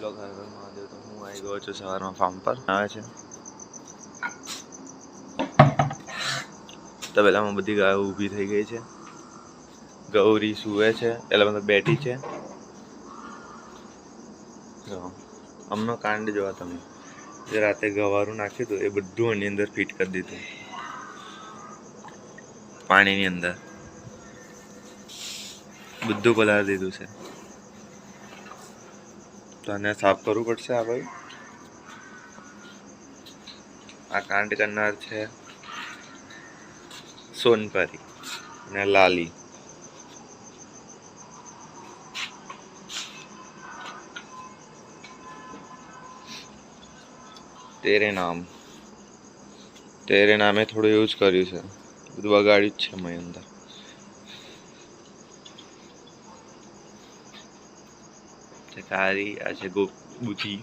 Blog Har Har Mahadev. તો હું આવી ગયો છું સવારમાં ફાર્મ પર આવે છે તો પહેલામાં બધી ગાયો ઊભી થઈ ગઈ છે. ગૌરી સૂવે છે, પેલા મતલબ બેઠી છે. અમનો કાંડ જોવા તમે, જે રાતે ગવારું નાખ્યું હતું એ બધું એની અંદર ફિટ કરી દીધું પાણીની અંદર, બધું પલાળી દીધું છે. તો આને સાફ કરવું પડશે. આ ભાઈ આ કાંડ કરનાર છે સોનપરી અને લાલી. તેરે નામે થોડું એવું જ કર્યું છે, બધું બગાડ્યું જ છે મેં અંદર. કારી આ છે બુચી.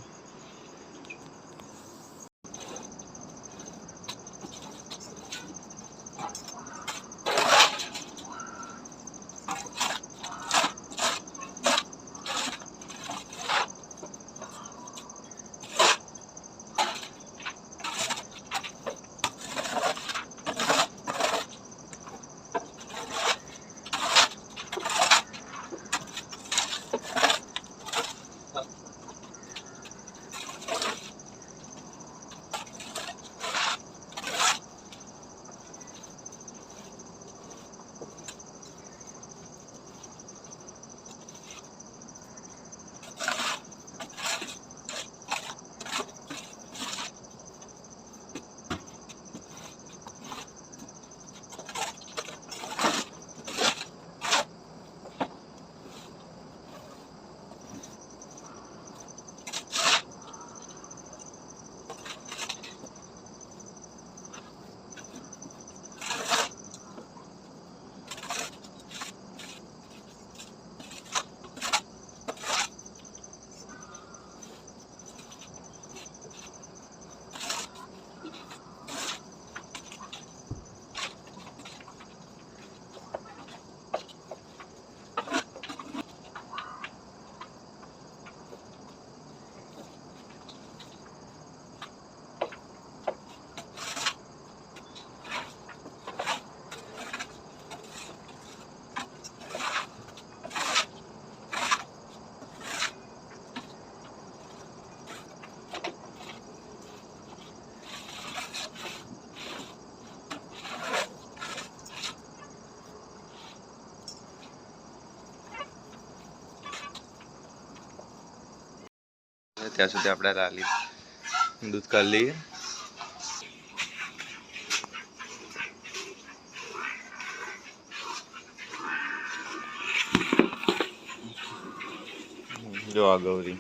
ત્યાં સુધી આપણે લાલી દૂધ કરી લઈએ. જો આ ગૌરી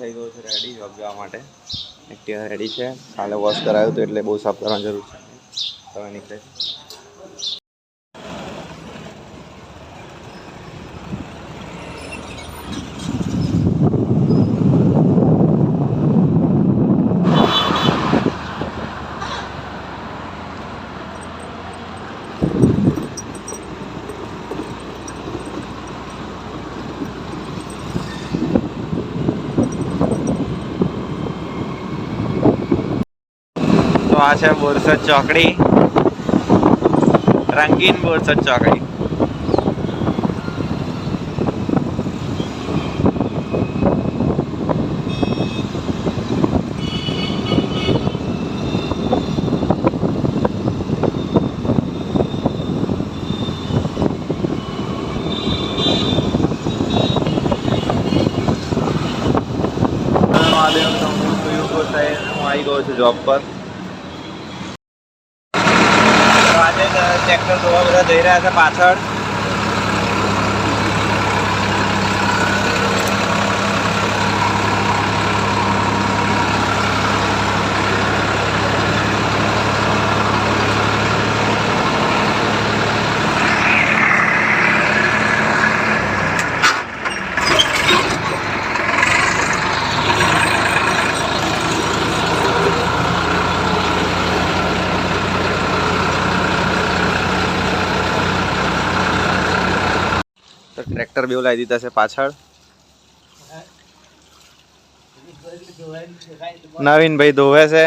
થઈ ગયો છે રેડી જોબ જવા માટે. એક્ટિવા રેડી છે, કાલે વોશ કરાવ્યું હતું એટલે બહુ સાફ કરવાની જરૂર છે. હવે નીકળે. તો આ છે બોરસદ ચોકડી, રંગીન બોરસદ ચોકડી. હું આવી ગયો છું જોબ પર. આજે ટ્રેક્ટર ધોવા બધા જઈ રહ્યા છે પાછળ. તો ટ્રેક્ટર બેવ લાવી દીધા છે પાછળ. નવીનભાઈ ધોવે છે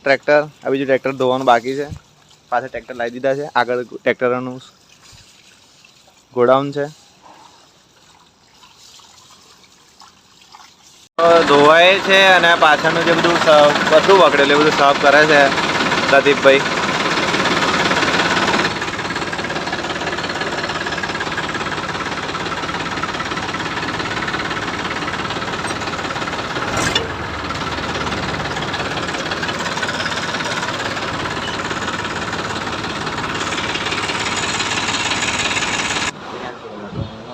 ટ્રેક્ટર. આ બીજું ટ્રેક્ટર ધોવાનું બાકી છે. પાછળ ટ્રેક્ટર લાવી દીધા છે. આગળ ટ્રેક્ટરનું ગોડાઉન છે. ધોવાય છે અને પાછળનું જે બધું બગડેલું એ બધું સાફ કરે છે પ્રદીપભાઈ.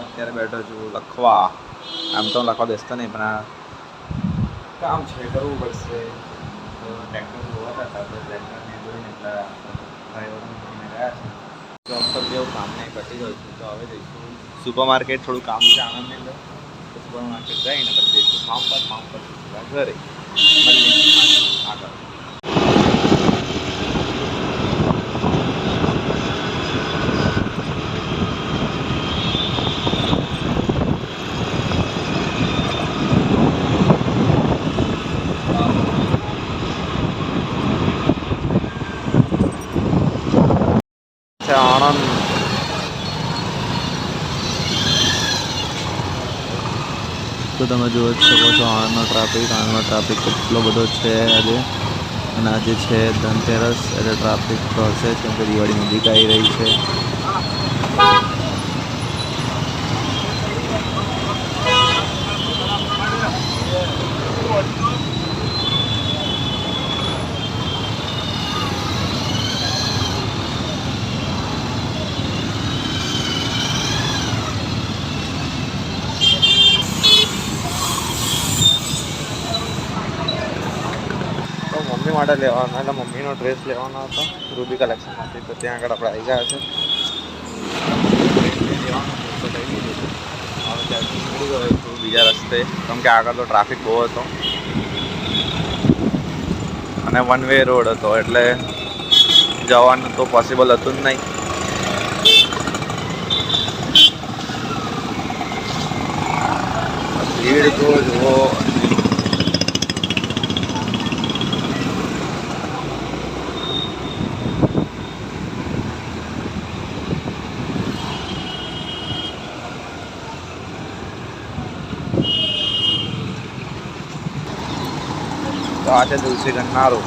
અત્યારે બેઠો છું લખવા. આમ તો લખવા બેસતો નહીં પણ આ કામ છે, કરવું પડશે. ટ્રેક્ટર ધોવાતા હતા તો ટ્રેક્ટરને ધોઈને એટલા ડ્રાઈવરને ગયા છે. જોબ પર જેવું કામ નહીં પતી ગયું છું તો હવે જઈશું સુપર માર્કેટ. થોડું કામ છે આનંદની અંદર. સુપર માર્કેટ જઈને પછી જઈશું ફાર્મ પર ઘરે આગળ. આણંદ તો તમે જોઈ જ શકો છો આણંદનો ટ્રાફિક કેટલો બધો છે આજે. અને આજે છે ધનતેરસ એટલે ટ્રાફિક તો હશે જ, કેમ કે દિવાળી નજીક આવી રહી છે. મમ્મી માટે લેવાનો એટલે મમ્મીનો ડ્રેસ લેવાનો હતો રૂબી કલેક્શનમાંથી. તો ત્યાં આગળ આપણે આવી ગયા છે. નીકળી ગયો છું બીજા રસ્તે, કેમ કે આગળ તો ટ્રાફિક બહુ હતો અને વન વે રોડ હતો એટલે જવાનું તો પોસિબલ હતું જ નહીં. ભીડ તો જુઓ. તો આ છે તુલસી ગન્નારો.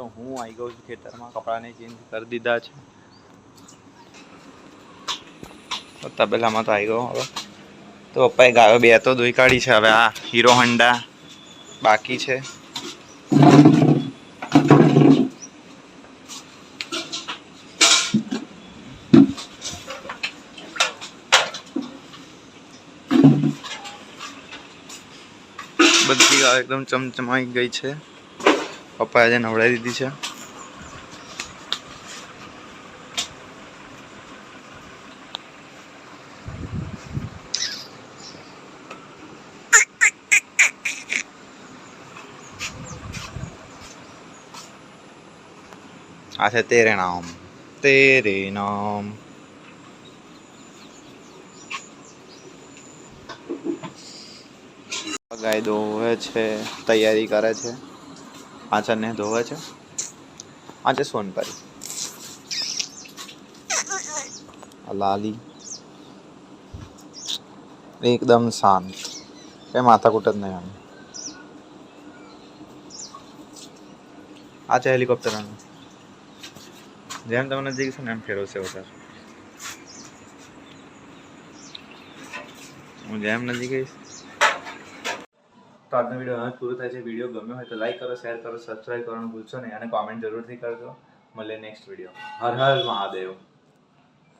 તો હું આવી ગયો છું ખેતરમાં, કપડાને ચેન્જ કરી દીધા છે. તબેલામાં તો આવી ગયો હવે. તો પપ્પાએ ગાયો 2 તો ધોઈ કાઢી છે. હવે આ હીરો હોન્ડા બાકી છે. બધી ગાયો એકદમ ચમચમાઈ ગઈ છે. પપ્પાએ આજે નવડાવી દીધી છે. આ છે તેરે નામ. ગાય ધોવે છે, તૈયારી કરે છે. આચરને ધોવે છે. આજે સોનપરી લાલી એકદમ શાંત, કઈ માથાકૂટ જ નહીં. આ છે હેલિકોપ્ટર. જેમ તમે નજીક છે ને એમ ફેરવશે વધારે. હું જેમ નજીક ગઈશ. તો આજનો વિડીયો અહીં પૂરો થાય છે. વિડીયો ગમ્યો હોય તો લાઈક કરો, શેર કરો, સબસ્ક્રાઈબ કરવાનું ભૂલશો નહીં અને કોમેન્ટ જરૂરથી કરજો. મળીએ નેક્સ્ટ વિડીયો. હર હર મહાદેવ.